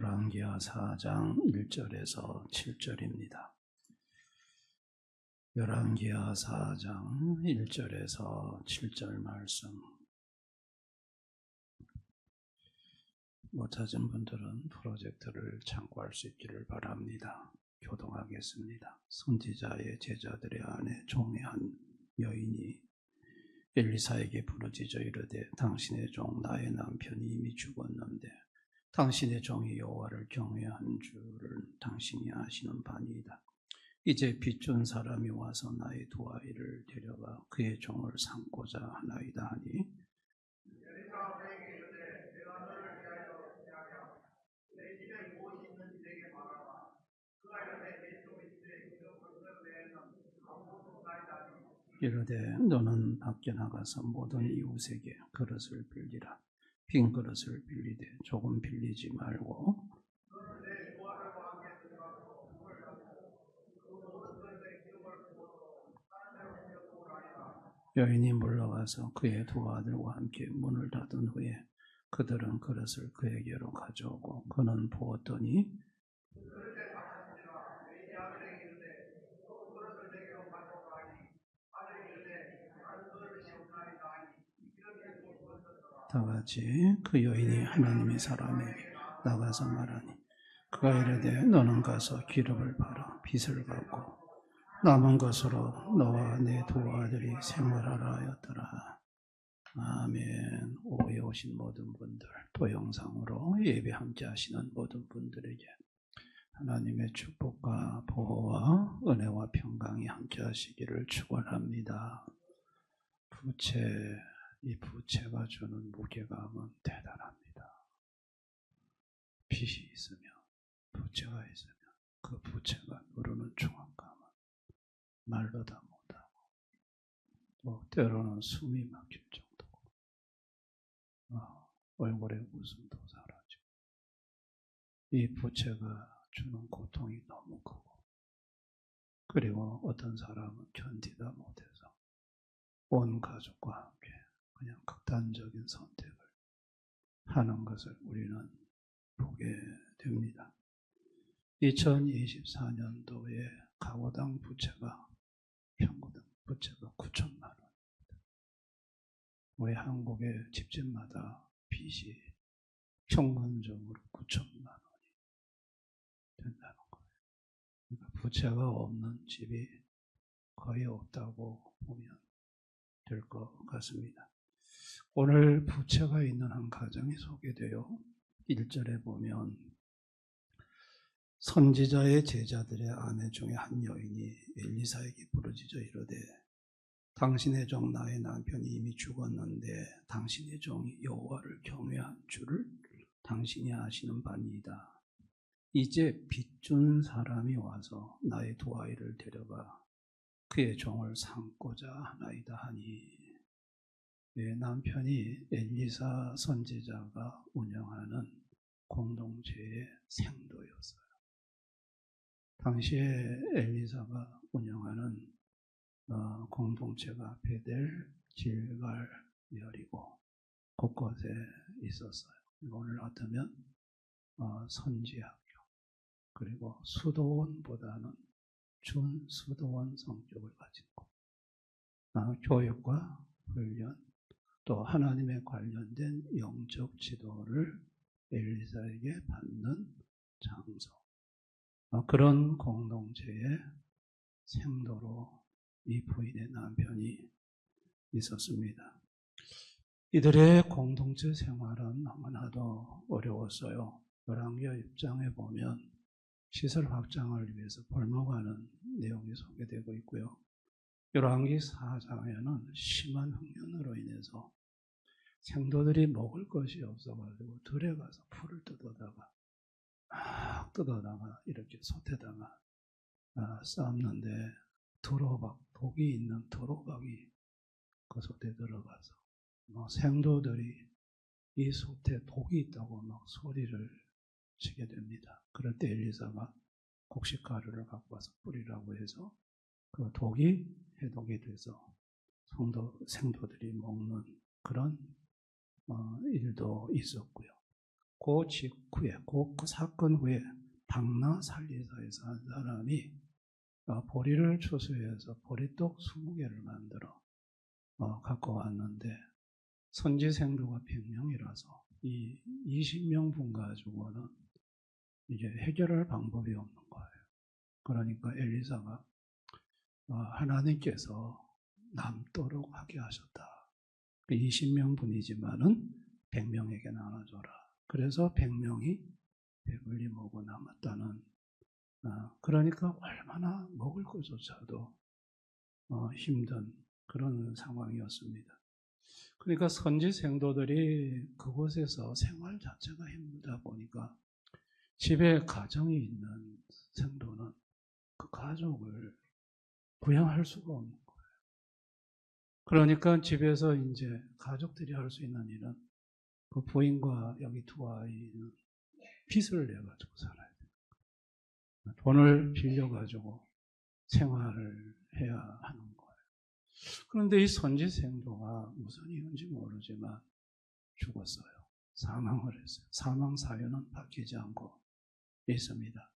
열왕기하 4장 1절에서 7절입니다. 열왕기하 4장 1절에서 7절 말씀. 못 찾은 분들은 프로젝트를 참고할 수 있기를 바랍니다. 교동하겠습니다. 선지자의 제자들의 아내 종의 한 여인이 엘리사에게 부르짖어 이르되 당신의 종 나의 남편이 이미 죽었는데 당신의 종이 여호와를 경외한 줄을 당신이 아시는 바니이다. 이제 빚준 사람이 와서 나의 두 아이를 데려가 그의 종을 삼고자 하나이다 하니 이르되 너는 밖에 나가서 모든 이웃에게 그릇을 빌리라. 빈 그릇을 빌리되 조금 빌리지 말고 여인이 물러가서 그의 두 아들과 함께 문을 닫은 후에 그들은 그릇을 그에게로 가져오고 그는 부었더니 다같이 그 여인이 하나님의 사람에게 나가서 말하니 그가 이르되 너는 가서 기름을 팔아 빚을 갚고 남은 것으로 너와 내 두 아들이 생활하라 하였더라. 아멘. 오후에 오신 모든 분들, 또 영상으로 예배 함께 하시는 모든 분들에게 하나님의 축복과 보호와 은혜와 평강이 함께 하시기를 축원합니다. 이 부채가 주는 무게감은 대단합니다. 빚이 있으면, 부채가 있으면 그 부채가 누르는 중압감은 말로 다 못하고 또 때로는 숨이 막힐 정도고 얼굴에 웃음도 사라지고 이 부채가 주는 고통이 너무 크고 그리고 어떤 사람은 견디다 못해서 온 가족과 함께 그냥 극단적인 선택을 하는 것을 우리는 보게 됩니다. 2024년도에 가구당 부채가 평균 부채가 9천만 원입니다. 우리 한국의 집집마다 빚이 평균적으로 9천만 원이 된다는 거예요. 그러니까 부채가 없는 집이 거의 없다고 보면 될 것 같습니다. 오늘 부채가 있는 한 가정이 소개되어 1절에 보면 선지자의 제자들의 아내 중에 한 여인이 엘리사에게 부르짖어 이르되 당신의 종 나의 남편이 이미 죽었는데 당신의 종이 여호와를 경외한 줄을 당신이 아시는 바니이다. 이제 빚준 사람이 와서 나의 두 아이를 데려가 그의 종을 삼고자 하나이다 하니 내 남편이 엘리사 선지자가 운영하는 공동체의 생도였어요. 당시에 엘리사가 운영하는 공동체가 베델, 길갈, 여리고 곳곳에 있었어요. 오늘 같으면 선지학교 그리고 수도원보다는 준수도원 성격을 가진 곳, 교육과 훈련 또 하나님에 관련된 영적 지도를 엘리사에게 받는 장소, 그런 공동체의 생도로 이 부인의 남편이 있었습니다. 이들의 공동체 생활은 너무나도 어려웠어요. 열왕기하 6장에 보면 시설 확장을 위해서 벌목하는 내용이 소개되고 있고요. 열왕기 4장에는 심한 흉년으로 인해서 생도들이 먹을 것이 없어가지고 들에 가서 풀을 뜯어다가 이렇게 솥에다가 삶는데 독이 있는 도로박이 그 솥에 들어가서 생도들이 이 솥에 독이 있다고 막 소리를 치게 됩니다. 그럴 때 엘리사가 곡식가루를 갖고 와서 뿌리라고 해서 그 독이 해독이 돼서 생도들이 먹는 그런 일도 있었고요. 그 직후에, 그 사건 후에 방나 살리사에서 한 사람이 보리를 추수해서 보리떡 20개를 만들어 갖고 왔는데 선지생도가 100명이라서 이 20명분 가지고는 이제 해결할 방법이 없는 거예요. 그러니까 엘리사가 하나님께서 남도록 하게 하셨다. 20명분이지만은 100명에게 나눠줘라. 그래서 100명이 배불리 먹고 남았다는, 그러니까 얼마나 먹을 것조차도 힘든 그런 상황이었습니다. 그러니까 선지 생도들이 그곳에서 생활 자체가 힘들다 보니까 집에 가정이 있는 생도는 그 가족을 부양할 수가 없는 거예요. 그러니까 집에서 이제 가족들이 할 수 있는 일은 그 부인과 여기 두 아이는 빚을 내가지고 살아야 돼요. 돈을 빌려가지고 생활을 해야 하는 거예요. 그런데 이 선지 생도가 무슨 이유인지 모르지만 죽었어요. 사망을 했어요. 사망 사유는 밝히지 않고 있습니다.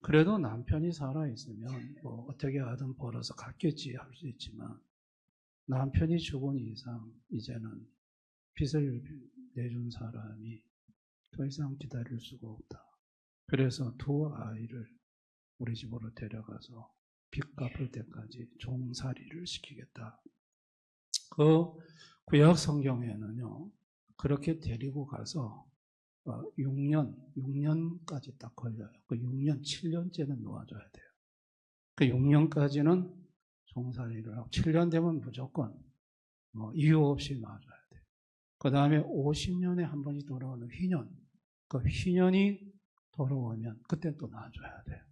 그래도 남편이 살아있으면 뭐 어떻게 하든 벌어서 갔겠지 할 수 있지만 남편이 죽은 이상 이제는 빚을 내준 사람이 더 이상 기다릴 수가 없다. 그래서 두 아이를 우리 집으로 데려가서 빚 갚을 때까지 종살이를 시키겠다. 그 구약 성경에는요, 그렇게 데리고 가서 6년까지 딱 걸려요. 그 6년, 7년째는 놓아줘야 돼요. 그 6년까지는 종살이를 하고 7년 되면 무조건 이유 없이 놔줘야 돼요. 그 다음에 50년에 한 번씩 돌아오는 희년, 그 희년이 돌아오면 그때 또 놔줘야 돼요.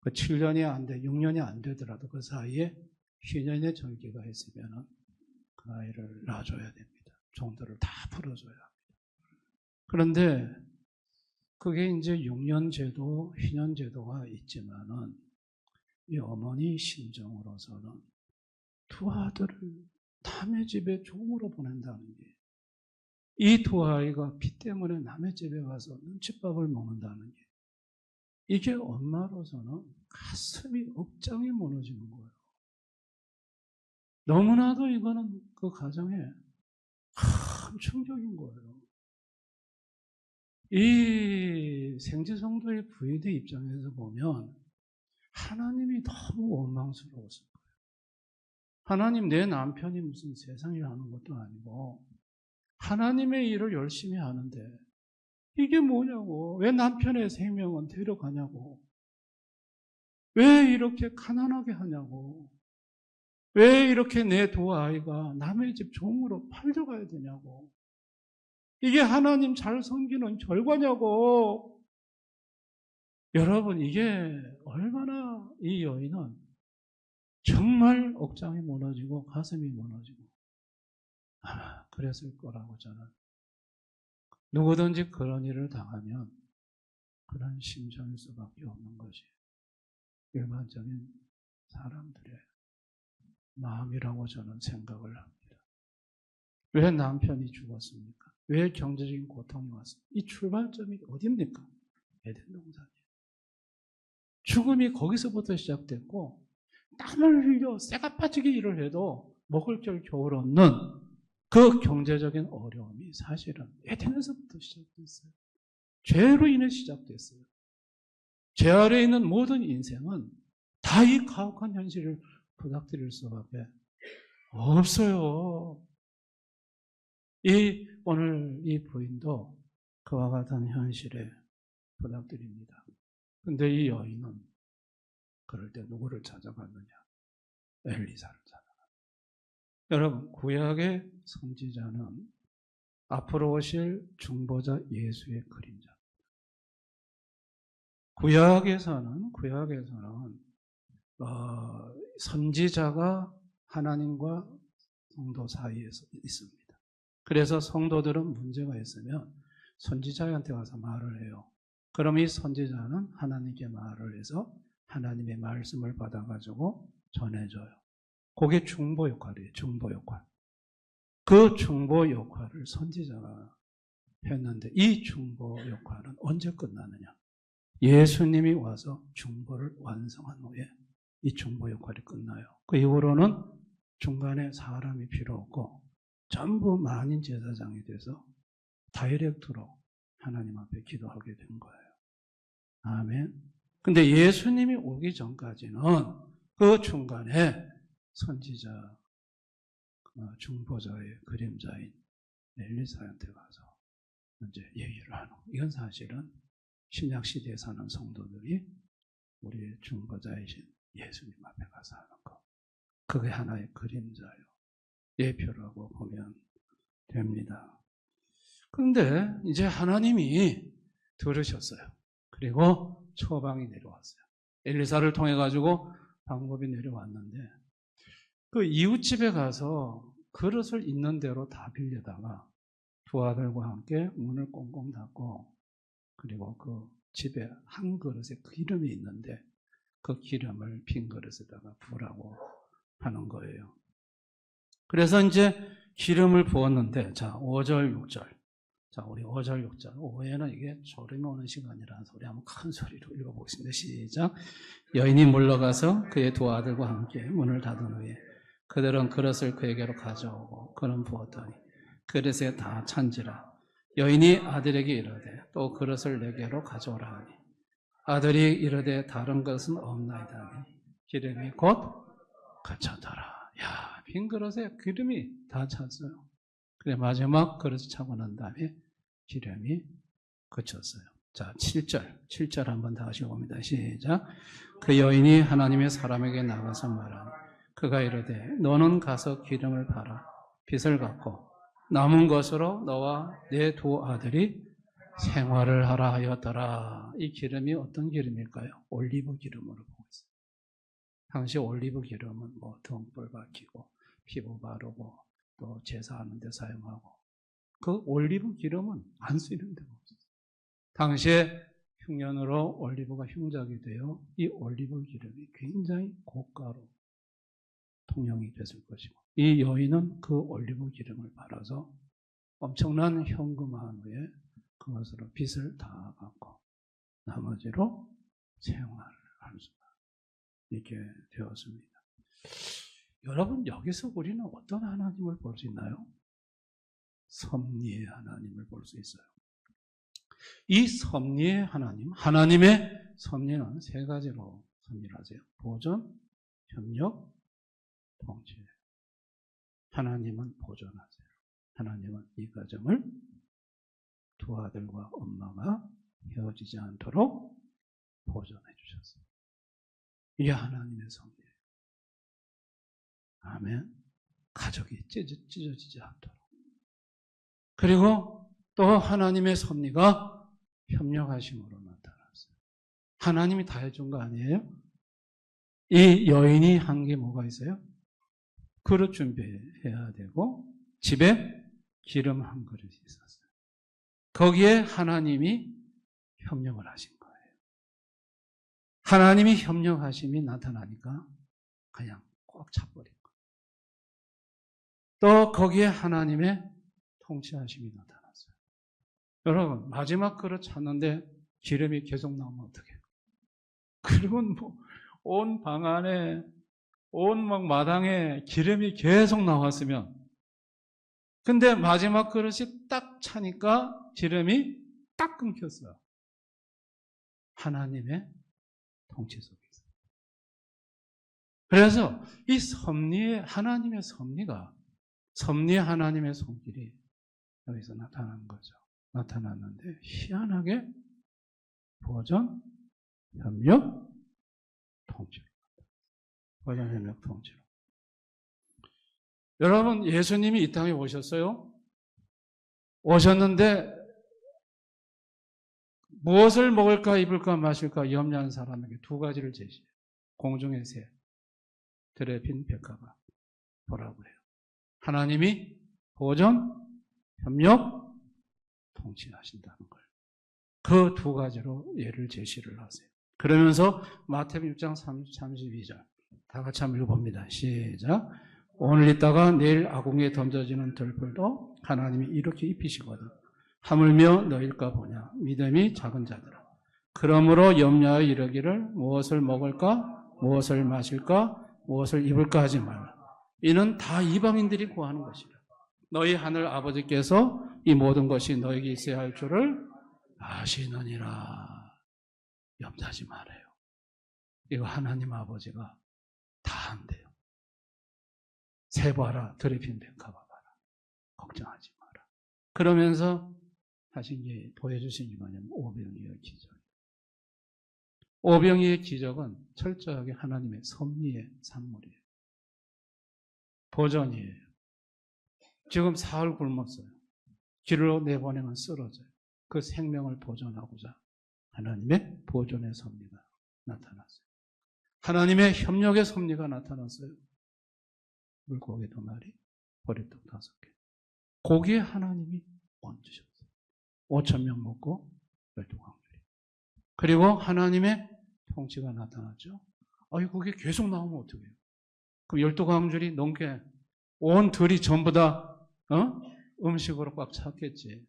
그 7년이 안 돼, 6년이 안 되더라도 그 사이에 희년의 절기가 있으면 그 아이를 놔줘야 됩니다. 종들을 다 풀어줘야 합니다. 그런데 그게 이제 6년 제도, 희년 제도가 있지만은 이 어머니 심정으로서는 두 아들을 남의 집에 종으로 보낸다는 게, 이 두 아이가 빚 때문에 남의 집에 가서 눈칫밥을 먹는다는 게, 이게 엄마로서는 가슴이 억장이 무너지는 거예요. 너무나도 이거는 그 가정에 큰 충격인 거예요. 이 생지성도의 부인의 입장에서 보면 하나님이 너무 원망스러웠을 거예요. 하나님, 내 남편이 무슨 세상에 하는 것도 아니고 하나님의 일을 열심히 하는데 이게 뭐냐고, 왜 남편의 생명은 데려가냐고, 왜 이렇게 가난하게 하냐고, 왜 이렇게 내 두 아이가 남의 집 종으로 팔려가야 되냐고, 이게 하나님 잘 섬기는 결과냐고. 여러분, 이게 얼마나 이 여인은 정말 억장이 무너지고 가슴이 무너지고 아마 그랬을 거라고 저는, 누구든지 그런 일을 당하면 그런 심정일 수밖에 없는 것이 일반적인 사람들의 마음이라고 저는 생각을 합니다. 왜 남편이 죽었습니까? 왜 경제적인 고통이 왔습니까? 이 출발점이 어디입니까? 에덴 동산이에요. 죽음이 거기서부터 시작됐고, 땀을 흘려 쇠가 빠지게 일을 해도 먹을 걸 겨울 없는 그 경제적인 어려움이 사실은 에덴에서부터 시작됐어요. 죄로 인해 시작됐어요. 죄 아래에 있는 모든 인생은 다 이 가혹한 현실을 부닥뜨릴 수밖에 없어요. 오늘 이 부인도 그와 같은 현실에 부닥뜨립니다. 근데 이 여인은 그럴 때 누구를 찾아갔느냐? 엘리사를 찾아갔어요. 여러분, 구약의 선지자는 앞으로 오실 중보자 예수의 그림자. 구약에서는 선지자가 하나님과 성도 사이에 있습니다. 그래서 성도들은 문제가 있으면 선지자한테 가서 말을 해요. 그럼 이 선지자는 하나님께 말을 해서 하나님의 말씀을 받아가지고 전해줘요. 그게 중보 역할이에요. 중보 역할. 그 중보 역할을 선지자가 했는데 이 중보 역할은 언제 끝나느냐? 예수님이 와서 중보를 완성한 후에 이 중보 역할이 끝나요. 그 이후로는 중간에 사람이 필요 없고 전부 만인 제사장이 돼서 다이렉트로 하나님 앞에 기도하게 된 거예요. 아멘. 근데 예수님이 오기 전까지는 그 중간에 선지자, 중보자의 그림자인 엘리사한테 가서 이제 얘기를 하는 거예요. 이건 사실은 신약 시대에 사는 성도들이 우리 중보자이신 예수님 앞에 가서 하는 거. 그게 하나의 그림자예요. 예표라고 보면 됩니다. 그런데 이제 하나님이 들으셨어요. 그리고 처방이 내려왔어요. 엘리사를 통해 가지고 방법이 내려왔는데 그 이웃집에 가서 그릇을 있는 대로 다 빌려다가 두 아들과 함께 문을 꽁꽁 닫고 그리고 그 집에 한 그릇에 기름이 있는데 그 기름을 빈 그릇에다가 부으라고 하는 거예요. 그래서 이제 기름을 부었는데 자 5절 6절 자 우리 5절 6절 오후에는 이게 졸음이 오는 시간이라는 소리 한번 큰 소리로 읽어보겠습니다. 시작. 여인이 물러가서 그의 두 아들과 함께 문을 닫은 후에 그들은 그릇을 그에게로 가져오고 그는 부었더니 그릇에 다 찬지라. 여인이 아들에게 이르되 또 그릇을 내게로 가져오라 하니 아들이 이르되 다른 것은 없나이다 하니 기름이 곧 그쳤더라. 야, 빈 그릇에 기름이 다 찼어요. 그래 마지막 그릇을 차고 난 다음에 기름이 그쳤어요. 자 7절 한번 다시 봅니다. 시작. 그 여인이 하나님의 사람에게 나가서 말하니 그가 이르되 너는 가서 기름을 팔아 빚을 갚고 남은 것으로 너와 내 두 아들이 생활을 하라 하였더라. 이 기름이 어떤 기름일까요? 올리브 기름으로 보고 있어요. 당시 올리브 기름은 뭐 등불 밝히고 피부 바르고 또 제사하는 데 사용하고 그 올리브 기름은 안 쓰이는 데가 없어요. 당시에 흉년으로 올리브가 흉작이 되어 이 올리브 기름이 굉장히 고가로 통용이 됐을 것이고 이 여인은 그 올리브 기름을 팔아서 엄청난 현금한 후에 그것으로 빚을 다 갚고 나머지로 생활을 할 수가 있게 되었습니다. 여러분 여기서 우리는 어떤 하나님을 볼 수 있나요? 섭리의 하나님을 볼 수 있어요. 이 섭리의 하나님, 하나님의 섭리는 세 가지로 섭리를 하세요. 보존, 협력, 통치. 하나님은 보존하세요. 하나님은 이 가정을 두 아들과 엄마가 헤어지지 않도록 보존해 주셨어요. 이게 하나님의 섭리예요. 아멘. 가족이 찢어지지 않도록. 그리고 또 하나님의 섭리가 협력하심으로 나타났어요. 하나님이 다 해준 거 아니에요? 이 여인이 한 게 뭐가 있어요? 그릇 준비해야 되고 집에 기름 한 그릇이 있었어요. 거기에 하나님이 협력을 하신 거예요. 하나님이 협력하심이 나타나니까 그냥 꽉 차버린 거예요. 또 거기에 하나님의 통치하심이 나타났어요. 여러분 마지막 그릇 찾는데 기름이 계속 나오면 어떡해요? 그러면 뭐 온 방 안에 온 막 마당에 기름이 계속 나왔으면 근데 마지막 그릇이 딱 차니까 기름이 딱 끊겼어요. 하나님의 통치 속에 있어요. 그래서 이 섭리의 하나님의 섭리가 섭리의 하나님의 손길이 여기서 나타난 거죠. 나타났는데 희한하게 보존, 협력, 통치로. 보존, 협력, 통치로. 여러분 예수님이 이 땅에 오셨어요. 오셨는데 무엇을 먹을까 입을까 마실까 염려하는 사람에게 두 가지를 제시해요. 공중의 새, 들에 핀 백합아 보라고 해요. 하나님이 보존, 협력, 통치하신다는 걸. 그 두 가지로 예를 제시를 하세요. 그러면서 마태복음 6장 32절 다 같이 한번 읽어봅니다. 시작. 오늘 있다가 내일 아궁이에 던져지는 들풀도 하나님이 이렇게 입히시거든. 하물며 너희일까 보냐. 믿음이 작은 자들아. 그러므로 염려하여 이르기를 무엇을 먹을까, 무엇을 마실까, 무엇을 입을까 하지 말라. 이는 다 이방인들이 구하는 것이라. 너희 하늘 아버지께서 이 모든 것이 너에게 있어야 할 줄을 아시느니라. 염려하지 말아요. 이거 하나님 아버지가 다 한대요. 세봐라, 드레핀 백합 봐라. 걱정하지 마라. 그러면서 하신 게 보여주신 게 뭐냐면 오병이의 기적. 오병이의 기적은 철저하게 하나님의 섭리의 산물이에요. 보전이에요. 지금 사흘 굶었어요. 길로 내보내면 쓰러져요. 그 생명을 보존하고자 하나님의 보존의 섭리가 나타났어요. 하나님의 협력의 섭리가 나타났어요. 물고기 2마리, 보리떡 5개. 거기에 하나님이 얹으셨어요. 5,000명 먹고 12광주리. 그리고 하나님의 통치가 나타났죠. 그게 계속 나오면 어떡해요? 그럼 12광주리 넘게 온 들이 전부 다 음식으로 꽉 찼겠지.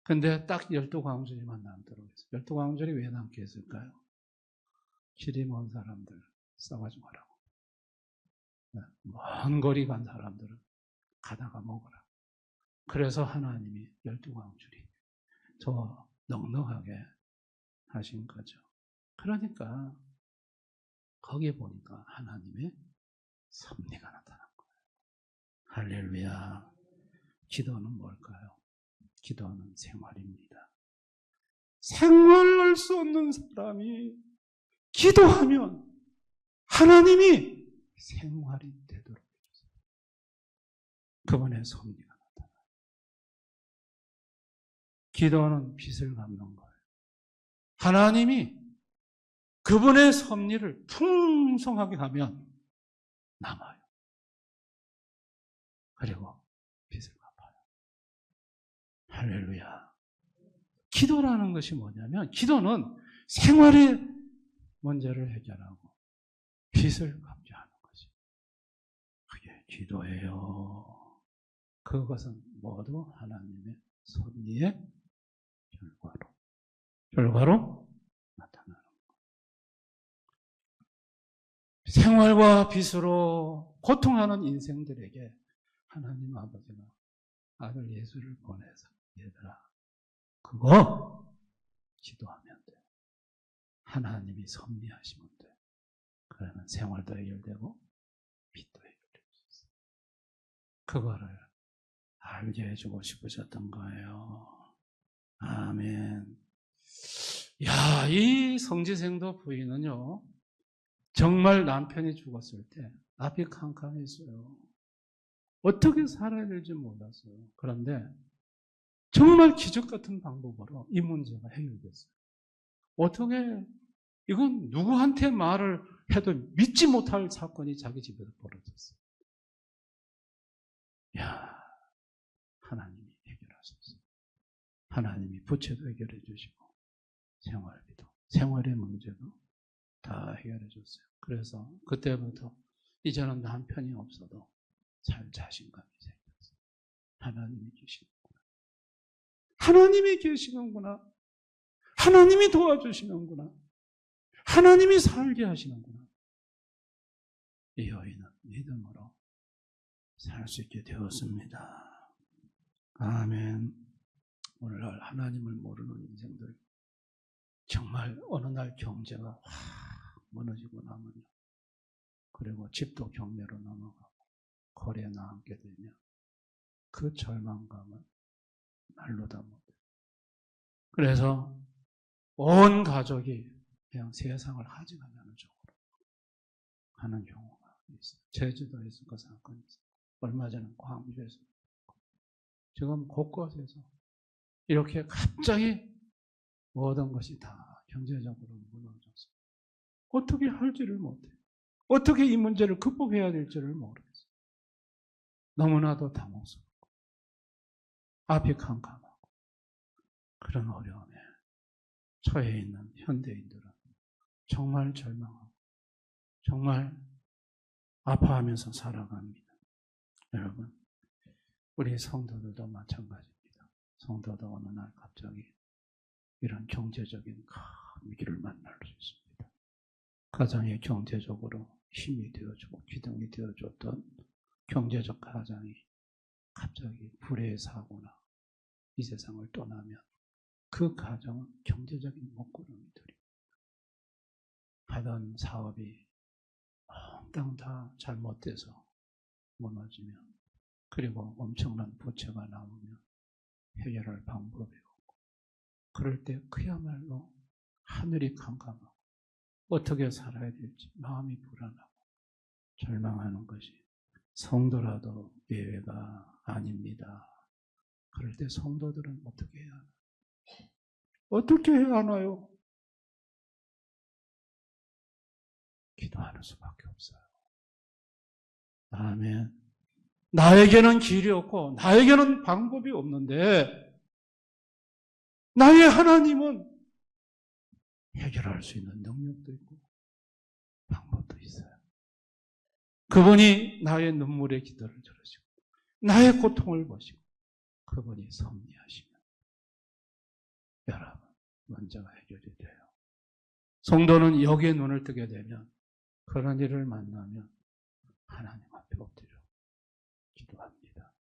근데 딱 12광주리만 남도록 했어요. 12광주리 왜 남게 했을까요? 길이 먼 사람들 싸가지 마라고. 먼 거리 간 사람들은 가다가 먹어라. 그래서 하나님이 12광주리 더 넉넉하게 하신 거죠. 그러니까 거기에 보니까 하나님의 섭리가 나타난 거예요. 할렐루야. 기도는 뭘까요? 기도는 생활입니다. 생활할 수 없는 사람이 기도하면 하나님이 생활이 되도록 해주세요. 그분의 섭리가 나타나요. 기도는 빚을 갚는 거예요. 하나님이 그분의 섭리를 풍성하게 하면 남아요. 그리고 빚을 갚아요. 할렐루야. 기도라는 것이 뭐냐면 기도는 생활의 문제를 해결하고 빚을 갚게 하는 것이 그게 기도예요. 그것은 모두 하나님의 섭리의 결과로 나타나는 거예요. 생활과 빚으로 고통하는 인생들에게 하나님 아버지가 아들 예수를 보내서 얘들아 그거 기도하면 돼. 하나님이 섭리하시면 돼. 그러면 생활도 해결되고 빚도 해결될 수 있어요. 그거를 알게 해주고 싶으셨던 거예요. 아멘. 야, 이 성지생도 부인은요, 정말 남편이 죽었을 때 앞이 캄캄했어요. 어떻게 살아야 될지 몰랐어요. 그런데 정말 기적 같은 방법으로 이 문제가 해결됐어요. 어떻게, 이건 누구한테 말을 해도 믿지 못할 사건이 자기 집에서 벌어졌어요. 야, 하나님이 해결하셨어요. 하나님이 부채도 해결해 주시고 생활비도, 생활의 문제도 다 해결해 줬어요. 그래서 그때부터 이제는 남편이 없어도 살 자신감이 생겼어요. 하나님이 계시는구나. 하나님이 계시는구나. 하나님이 도와주시는구나. 하나님이 살게 하시는구나. 이 여인은 믿음으로 살 수 있게 되었습니다. 아멘. 오늘날 하나님을 모르는 인생들 정말 어느 날 경제가 확 무너지고 나면요. 그리고 집도 경매로 넘어가고 거리에 나앉게 되면 그 절망감은 말로 다 못해요. 그래서 온 가족이 그냥 세상을 하직하는 쪽으로 가는 경우가 있어요. 제주도에서 그 사건이 있어요. 얼마 전에 광주에서 지금 곳곳에서 이렇게 갑자기 모든 것이 다 경제적으로 무너졌어요. 어떻게 할지를 못해요. 어떻게 이 문제를 극복해야 될지를 모르겠어요. 너무나도 당혹스럽고 앞이 캄캄하고 그런 어려움에 처해 있는 현대인들은 정말 절망하고 정말 아파하면서 살아갑니다. 여러분, 우리 성도들도 마찬가지입니다. 성도도 어느 날 갑자기 이런 경제적인 큰 위기를 만날 수 있습니다. 가정이 경제적으로 힘이 되어주고 기둥이 되어줬던 경제적 가장이 갑자기 불의의 사고나 이 세상을 떠나면 그 가정은 경제적인 먹구름이 되립니다. 하던 사업이 엉땅 다 잘못돼서 무너지면, 그리고 엄청난 부채가 나오면 해결할 방법이 없고, 그럴 때 그야말로 하늘이 캄캄하고 어떻게 살아야 될지 마음이 불안하고 절망하는 것이 성도라도 예외가 아닙니다. 그럴 때 성도들은 어떻게 해야 하나요? 어떻게 해야 하나요? 기도하는 수밖에 없어요. 아멘. 나에게는 길이 없고 나에게는 방법이 없는데 나의 하나님은 해결할 수 있는 능력도 있고 방법도 있어요. 그분이 나의 눈물의 기도를 들으시고 나의 고통을 보시고 그분이 섭리하시면 여러분 문제가 해결이 돼요. 성도는 여기에 눈을 뜨게 되면 그런 일을 만나면 하나님 앞에 엎드려 기도합니다.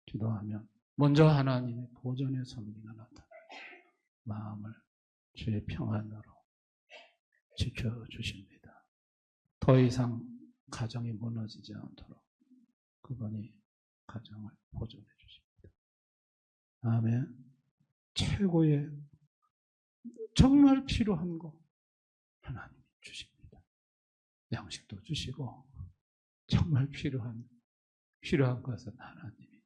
기도하면 먼저 하나님의 보존의 섭리가 나타나요. 마음을 주의 평안으로 지켜주십니다. 더 이상 가정이 무너지지 않도록 그분이 가정을 보존해 주십니다. 아멘. 최고의 정말 필요한 거 하나님이 주십니다. 양식도 주시고 정말 필요한 것은 하나님이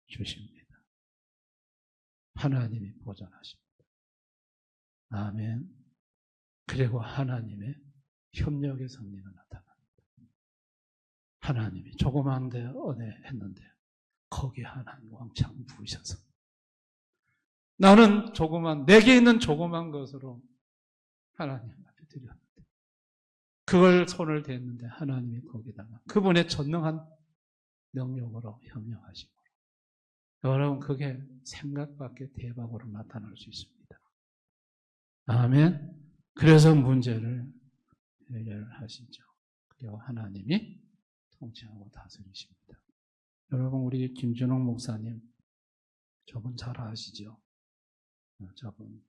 주십니다. 하나님이 보존하십니다. 아멘. 그리고 하나님의 협력의 섭리가 나타납니다. 하나님이 조그만 데 은혜했는데 거기에 하나님 왕창 부으셔서 나는 내게 있는 조그만 것으로 하나님 앞에 드렸는데 그걸 손을 댔는데 하나님이 거기다가 그분의 전능한 능력으로 협력하시고, 여러분 그게 생각 밖의 대박으로 나타날 수 있습니다. 아멘. 그래서 문제를 해결하시죠. 그리고 하나님이 통치하고 다스리십니다. 여러분 우리 김준홍 목사님 저분 잘 아시죠? 저분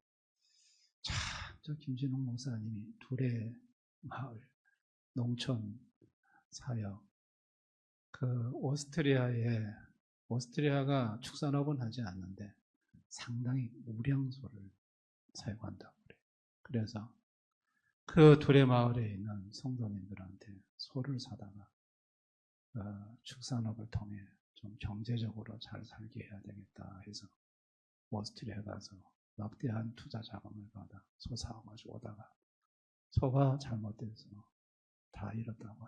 저 김준홍 목사님이 둘의 마을 농촌 사역, 오스트리아가 축산업은 하지 않는데 상당히 우량소를 사용한다고 그래요. 그래서 그 둘의 마을에 있는 성도님들한테 소를 사다가 축산업을 통해 좀 경제적으로 잘 살게 해야 되겠다 해서 오스트리아에 가서 막대한 투자 자금을 받아 소 사가지고 오다가 소가 잘못돼서 다 잃었다고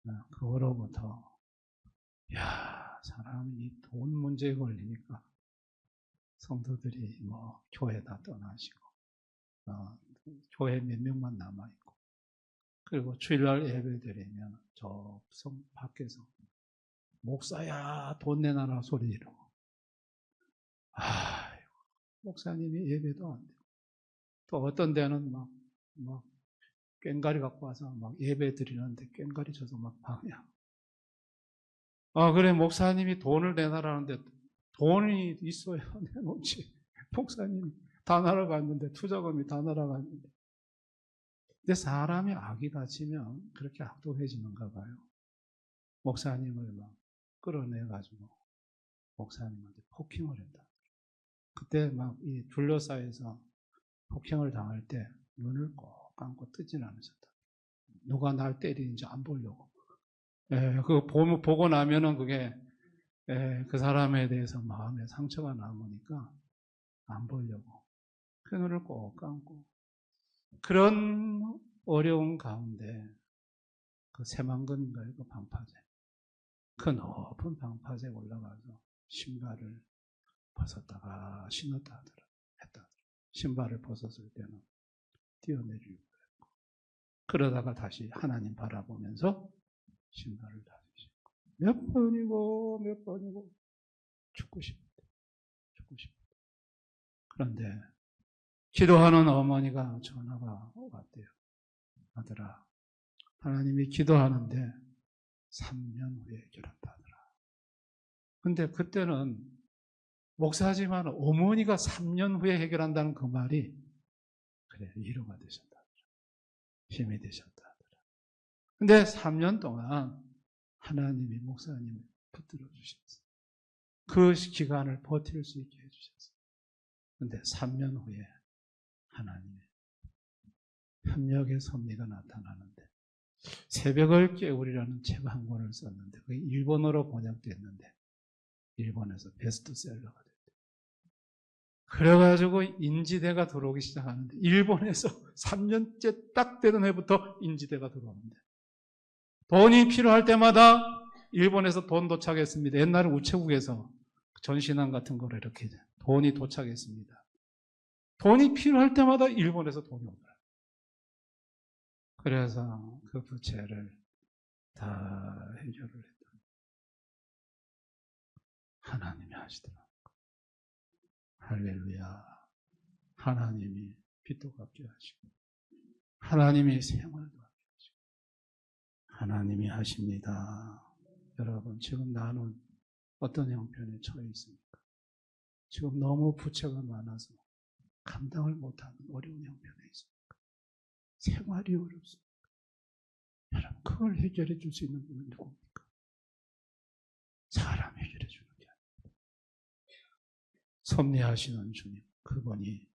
하잖아요. 그거로부터 사람이 돈 문제에 걸리니까 성도들이 교회 다 떠나시고 교회 몇 명만 남아있고, 그리고 주일날 예배 드리면 저 성 밖에서 목사야 돈 내놔라 소리 지르고, 목사님이 예배도 안 되고, 또 어떤 데는 막 꽹가리 갖고 와서 막 예배 드리는데 꽹가리 쳐서 막 방해하고. 그래 목사님이 돈을 내놔라는데 돈이 있어야 내놓지. 목사님이 다 날아갔는데, 투자금이 다 날아갔는데. 근데 사람이 악이 닫히면 그렇게 악독해지는가 봐요. 목사님을 막 끌어내가지고 목사님한테 폭행을 했다. 그때 막 이 둘러싸여서 폭행을 당할 때 눈을 꼭 감고 뜨진 않으셨다. 누가 날 때리는지 안 보려고. 그거 보고 나면은 그게 그 사람에 대해서 마음에 상처가 남으니까 안 보려고 그 눈을 꼭 감고, 그런 어려운 가운데 그 새만금인가요? 그 방파제, 그 높은 방파제에 올라가서 신발을 벗었다가 신었다 했다. 신발을 벗었을 때는 뛰어내리고 그랬고, 그러다가 다시 하나님 바라보면서 신발을 다시 신고 몇 번이고 죽고 싶다. 죽고 싶다. 그런데 기도하는 어머니가 전화가 왔대요. 아들아, 하나님이 기도하는데 3년 후에 해결한다더라. 근데 그때는 목사지만 어머니가 3년 후에 해결한다는 그 말이 그래, 위로가 되셨다. 힘이 되셨다. 근데 3년 동안 하나님이 목사님을 붙들어 주셨어요. 그 기간을 버틸 수 있게 해주셨어요. 근데 3년 후에 하나님의 협력의 섭리가 나타나는데 새벽을 깨우리라는 책 한 권을 썼는데 그게 일본어로 번역됐는데 일본에서 베스트셀러가 됐대요. 그래가지고 인지대가 들어오기 시작하는데 일본에서 3년째 딱 되는 해부터 인지대가 들어오는데 돈이 필요할 때마다 일본에서 돈 도착했습니다. 옛날에 우체국에서 전신항 같은 거를 이렇게 돈이 도착했습니다. 돈이 필요할 때마다 일본에서 돈이 오더라고요. 그래서 그 부채를 다 해결을 했더니 하나님이 하시더라고요. 할렐루야. 하나님이 빚도 갚게 하시고 하나님이 생활도 하게 하시고 하나님이 하십니다. 여러분 지금 나는 어떤 형편에 처해 있습니까? 지금 너무 부채가 많아서 감당을 못하는 어려운 형편에 있습니까? 생활이 어렵습니까? 여러분 그걸 해결해 줄 수 있는 분은 누굽니까? 사람 해결해 주는 게 아닙니다. 섭리하시는 주님, 그분이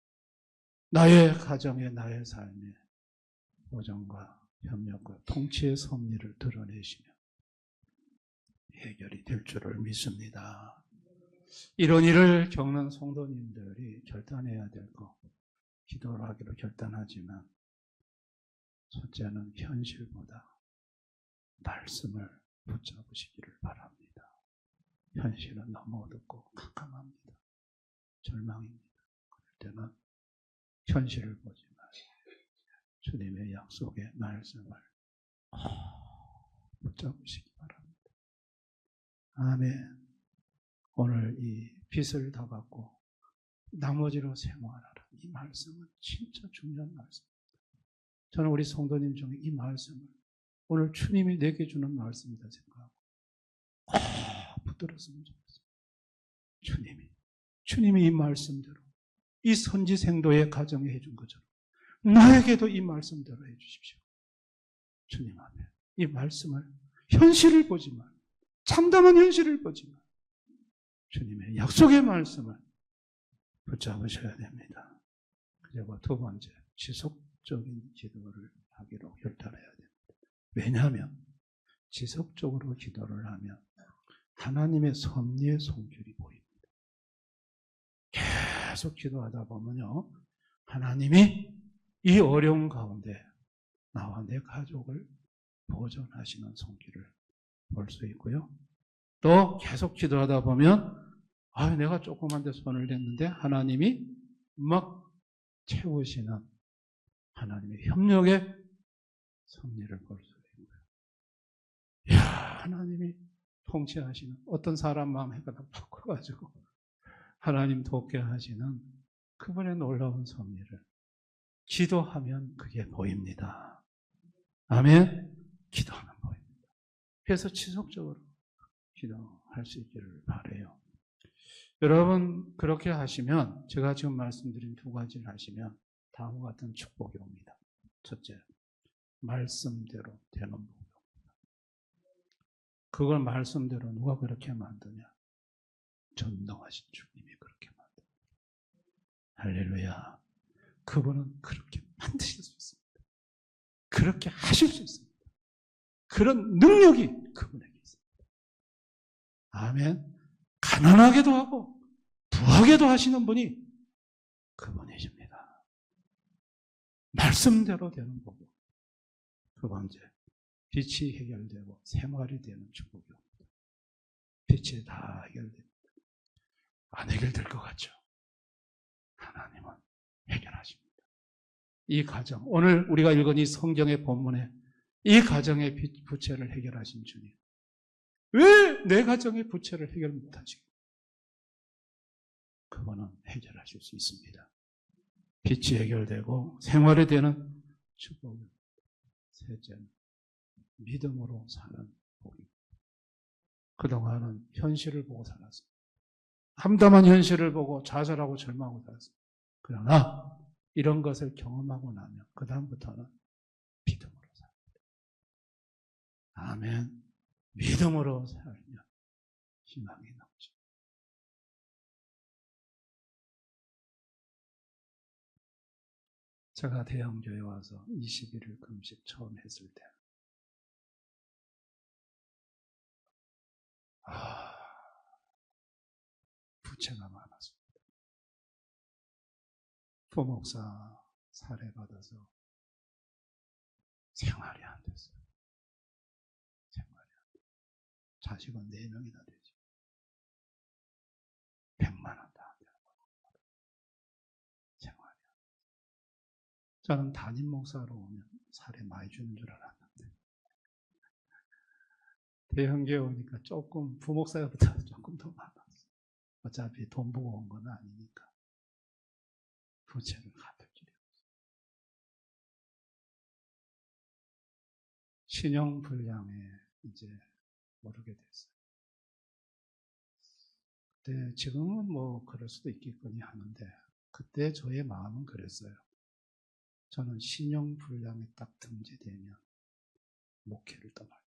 나의 가정에 나의 삶에 보정과 협력과 통치의 섭리를 드러내시면 해결이 될 줄을 믿습니다. 이런 일을 겪는 성도님들이 결단해야 될 거, 기도를 하기로 결단하지만 첫째는 현실보다 말씀을 붙잡으시기를 바랍니다. 현실은 너무 어둡고 캄캄합니다. 절망입니다. 그럴 때는 현실을 보지 마시고 주님의 약속의 말씀을 붙잡으시기 바랍니다. 아멘. 오늘 이 빚을 다 갚고 나머지로 생활하라. 이 말씀은 진짜 중요한 말씀입니다. 저는 우리 성도님 중에 이 말씀을 오늘 주님이 내게 주는 말씀이다 생각하고 붙들었으면 좋겠습니다. 주님이 이 말씀대로 이 선지생도의 가정에 해준 것처럼 나에게도 이 말씀대로 해주십시오. 주님 앞에 이 말씀을 현실을 보지만 참담한 현실을 보지만 주님의 약속의 말씀을 붙잡으셔야 됩니다. 그리고 두 번째, 지속적인 기도를 하기로 결단해야 됩니다. 왜냐하면 지속적으로 기도를 하면 하나님의 섭리의 손길이 보입니다. 계속 기도하다 보면요, 하나님이 이 어려운 가운데 나와 내 가족을 보존하시는 손길을 볼 수 있고요. 또 계속 기도하다 보면 내가 조그만 데 손을 댔는데 하나님이 막 채우시는 하나님의 협력의 섭리를 볼 수 있는 거예요. 하나님이 통치하시는 어떤 사람 마음에 바꿔가지고 하나님 돕게 하시는 그분의 놀라운 섭리를 기도하면 그게 보입니다. 아멘. 기도하면 보입니다. 그래서 지속적으로 기도할 수 있기를 바라요. 여러분 그렇게 하시면 제가 지금 말씀드린 두 가지를 하시면 다음과 같은 축복이 옵니다. 첫째, 말씀대로 되는 복이 옵니다. 그걸 말씀대로 누가 그렇게 만드냐? 전능하신 주님이 그렇게 만듭니다. 할렐루야. 그분은 그렇게 만드실 수 있습니다. 그렇게 하실 수 있습니다. 그런 능력이 그분에게 있습니다. 아멘. 가난하게도 하고 부하게도 하시는 분이 그분이십니다. 말씀대로 되는 복이. 두 번째, 빛이 해결되고 생활이 되는 축복이 옵니다. 빛이 다 해결됩니다. 안 해결될 것 같죠? 하나님은 해결하십니다. 이 가정, 오늘 우리가 읽은 이 성경의 본문에 이 가정의 부채를 해결하신 주님, 왜 내 가정의 부채를 해결 못하시고 그거는 해결하실 수 있습니다. 빚이 해결되고 생활에 되는 축복은 셋째는 믿음으로 사는 복입니다. 그동안은 현실을 보고 살았습니다. 함담한 현실을 보고 좌절하고 절망하고 살았습니다. 그러나 이런 것을 경험하고 나면 그 다음부터는 믿음으로 삽니다. 아멘. 믿음으로 살면 희망이 넘쳐. 제가 대형교회 와서 21일 금식 처음 했을 때 부채가 많았습니다. 부목사 살해받아서 생활이 안 됐어요. 생활이 안 됐어요. 자식은 4명이나 되죠. 100만 원도 안 되는 거예요. 생활이 안 됐어요. 저는 담임 목사로 오면 살해 많이 주는 줄 알았는데 대형교회 오니까 조금 부목사보다 조금 더 많았어요. 어차피 돈 보고 온 건 아니니까 부채를 갚을 길이 없어요. 신용불량에 이제 모르게 됐어요. 그때 지금은 뭐 그럴 수도 있겠거니 하는데 그때 저의 마음은 그랬어요. 저는 신용불량에 딱 등재되면 목회를 떠날 거예요.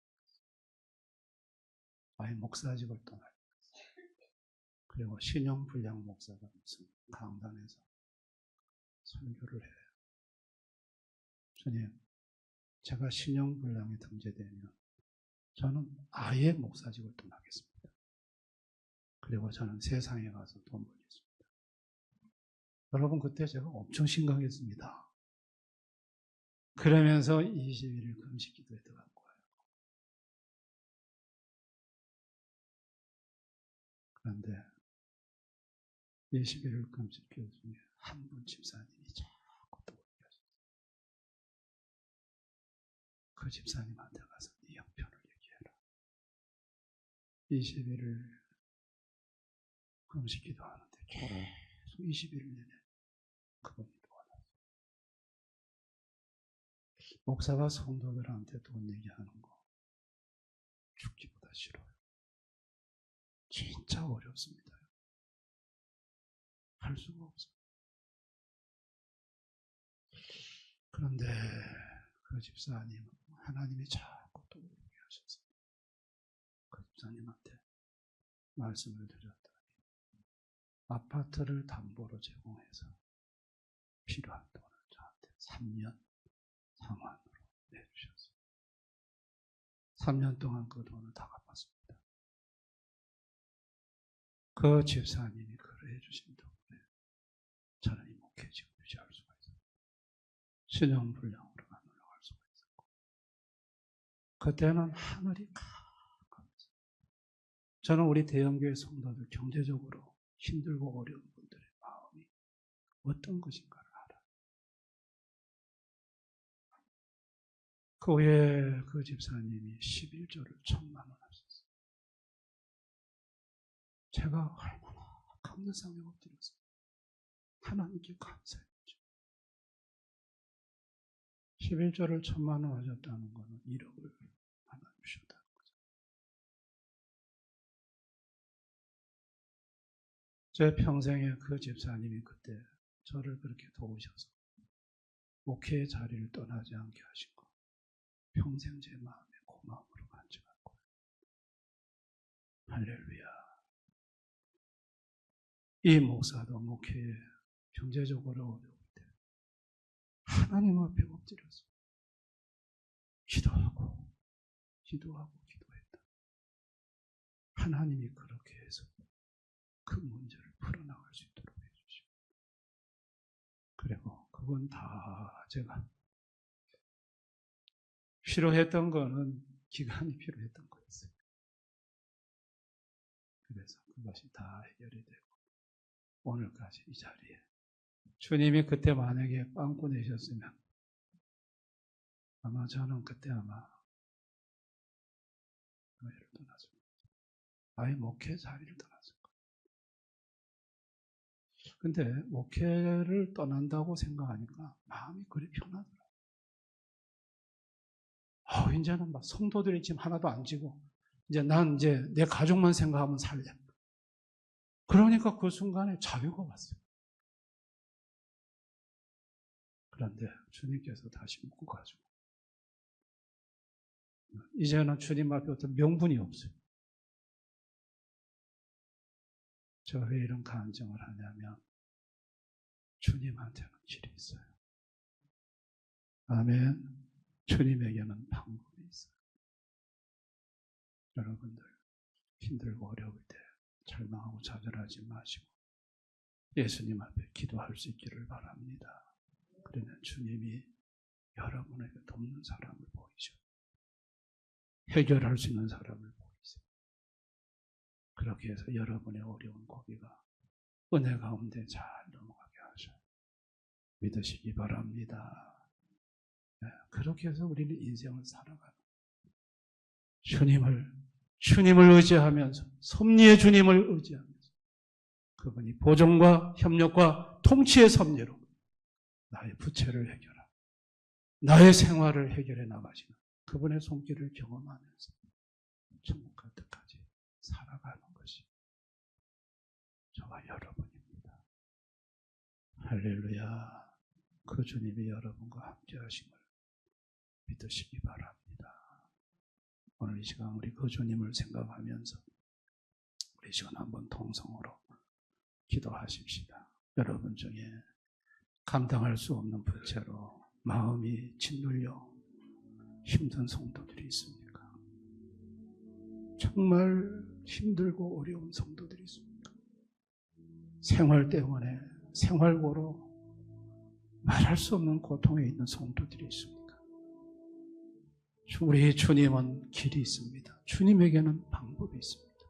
아예 목사직을 떠날 거예요. 그리고 신용불량 목사가 무슨 강단에서 설교를 해요. 주님, 제가 신용불량에 등재되면 저는 아예 목사직을 떠나겠습니다. 그리고 저는 세상에 가서 돈 벌겠습니다. 여러분, 그때 제가 엄청 심각했습니다. 그러면서 21일 금식 기도에 들어간 거예요. 그런데 21일 금식 기도 중에 한 분 집사님이 자꾸 떠올려졌어요. 그 집사님한테 가서 네 형편을 얘기해라. 21일 금식 기도하는데 계속 21일 내내 그분이 도와줬어요. 목사가 성도들한테 돈 얘기하는 거 죽기보다 싫어요. 진짜 어렵습니다. 할 수가 없어요. 그런데 그 집사님은 하나님이 자꾸 떠오르게 하셨어요. 그 집사님한테 말씀을 드렸더니 아파트를 담보로 제공해서 필요한 돈을 저한테 3년 상환으로 내주셨어요. 3년 동안 그 돈을 다 갚았습니다. 그 집사님이 그래 주신 덕분에 저는 이 목회 지금 유지할 수가 있어요. 신용불량으로 안 올라갈 수가 있었고 그때는 하늘이 깜깜했어요. 저는 우리 대형교회 성도들 경제적으로 힘들고 어려운 분들의 마음이 어떤 것인가를 알아요. 그 후에 그 집사님이 11조를 1,000만 원 하셨어요. 제가 얼마나 감사상에 엎드렸어요. 하나님께 감사했죠. 11조를 1,000만 원 하셨다는 것은 1억을 하나 주셨다는 거죠. 제 평생에 그 집사님이 그때 저를 그렇게 도우셔서 목회의 자리를 떠나지 않게 하신 거 평생 제 마음에 고마움으로 간직할 거예요. 할렐루야. 이 목사도 목회에 경제적으로 어려울 때 하나님 앞에 엎드려서 기도하고 기도했다. 하나님이 그렇게 해서 그 문제를 풀어나갈 수 있도록 해주시고 그리고 그건 다 제가 필요했던 거는 기간이 필요했던 거였어요. 그래서 그것이 다 해결이 되고 오늘까지 이 자리에 주님이 그때 만약에 빵꾸 내셨으면 아마 저는 그때 아마 교회를 떠났을 거예요. 아예 목회 자리를 떠났을 거예요. 근데 목회를 떠난다고 생각하니까 마음이 그리 편하더라고요. 이제는 막 성도들이 지금 하나도 안 지고, 난 내 가족만 생각하면 살래. 그러니까 그 순간에 자유가 왔어요. 그런데 주님께서 다시 묶어가지고, 이제는 주님 앞에 어떤 명분이 없어요. 제가 왜 이런 간증을 하냐면, 주님한테는 길이 있어요. 아멘. 주님에게는 방법이 있어요. 여러분들, 힘들고 어려울 때 절망하고 좌절하지 마시고 예수님 앞에 기도할 수 있기를 바랍니다. 그러면 주님이 여러분에게 돕는 사람을 보이죠. 해결할 수 있는 사람을 보이세요. 그렇게 해서 여러분의 어려운 고비가 은혜 가운데 잘 넘어가게 하셔요. 믿으시기 바랍니다. 네, 그렇게 해서 우리는 인생을 살아가는 주님을 의지하면서, 섭리의 주님을 의지하면서, 그분이 보존과 협력과 통치의 섭리로 나의 부채를 해결하고 나의 생활을 해결해 나가시는 그분의 손길을 경험하면서 천국 갈 때까지 살아가는 것이 저와 여러분입니다. 할렐루야. 그 주님이 여러분과 함께 하심을 믿으시기 바랍니다. 오늘 이 시간 우리 그 주님을 생각하면서 우리 시간 한번 통성으로 기도하십시다. 여러분 중에 감당할 수 없는 부채로 마음이 짓눌려 힘든 성도들이 있습니까? 정말 힘들고 어려운 성도들이 있습니까? 생활 때문에 생활고로 말할 수 없는 고통에 있는 성도들이 있습니까? 우리 주님은 길이 있습니다. 주님에게는 방법이 있습니다.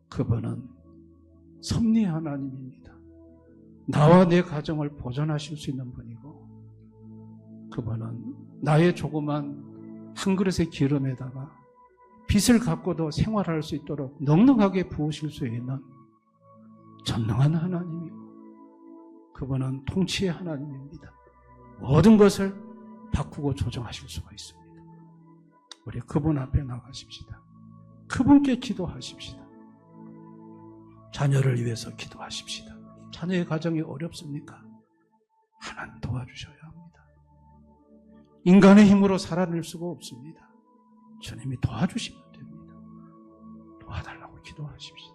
그분은 섭리 하나님입니다. 나와 내 가정을 보존하실 수 있는 분이고, 그분은 나의 조그만 한 그릇의 기름에다가 빛을 갖고도 생활할 수 있도록 넉넉하게 부으실 수 있는 전능한 하나님이고, 그분은 통치의 하나님입니다. 모든 것을 바꾸고 조정하실 수가 있습니다. 우리 그분 앞에 나가십시다. 그분께 기도하십시다. 자녀를 위해서 기도하십시다. 자녀의 가정이 어렵습니까? 하나님 도와주셔야 합니다. 인간의 힘으로 살아낼 수가 없습니다. 주님이 도와주시면 됩니다. 도와달라고 기도하십시다.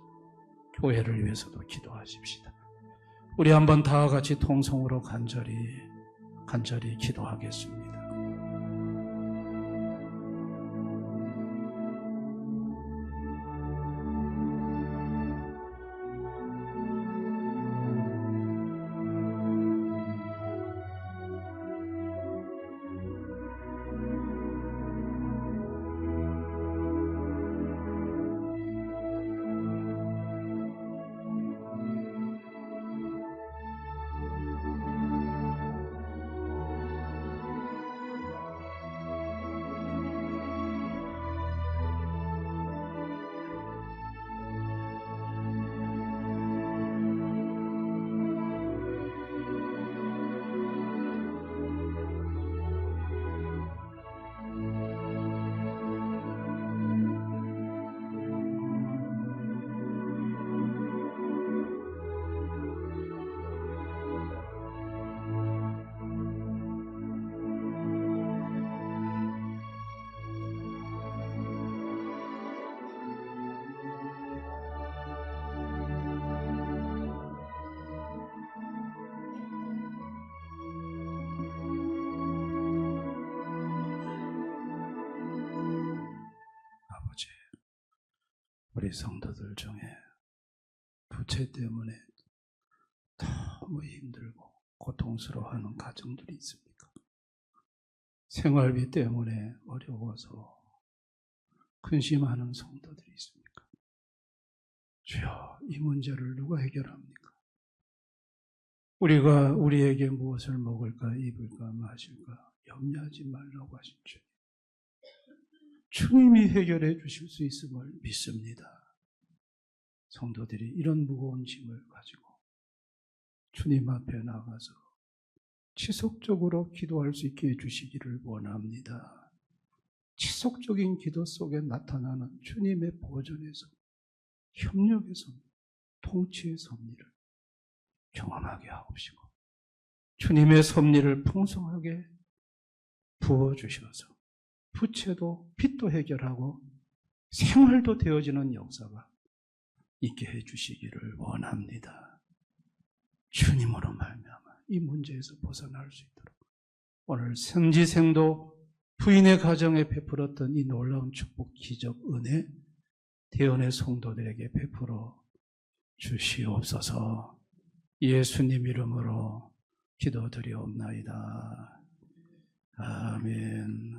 교회를 위해서도 기도하십시다. 우리 한번 다 같이 통성으로 간절히 기도하겠습니다. 우리 성도들 중에 부채 때문에 너무 힘들고 고통스러워하는 가정들이 있습니까? 생활비 때문에 어려워서 근심하는 성도들이 있습니까? 주여, 이 문제를 누가 해결합니까? 우리가 우리에게 무엇을 먹을까, 입을까, 마실까 염려하지 말라고 하신 주님. 주님이 해결해 주실 수 있음을 믿습니다. 성도들이 이런 무거운 짐을 가지고 주님 앞에 나가서 지속적으로 기도할 수 있게 해주시기를 원합니다. 지속적인 기도 속에 나타나는 주님의 보존에서, 협력에서, 통치의 섭리를 경험하게 하옵시고 주님의 섭리를 풍성하게 부어주셔서 부채도 빚도 해결하고 생활도 되어지는 역사가 있게 해주시기를 원합니다. 주님으로 말미암아 이 문제에서 벗어날 수 있도록 오늘 생지생도 부인의 가정에 베풀었던 이 놀라운 축복, 기적, 은혜 대언의 성도들에게 베풀어 주시옵소서. 예수님 이름으로 기도드리옵나이다. 아멘.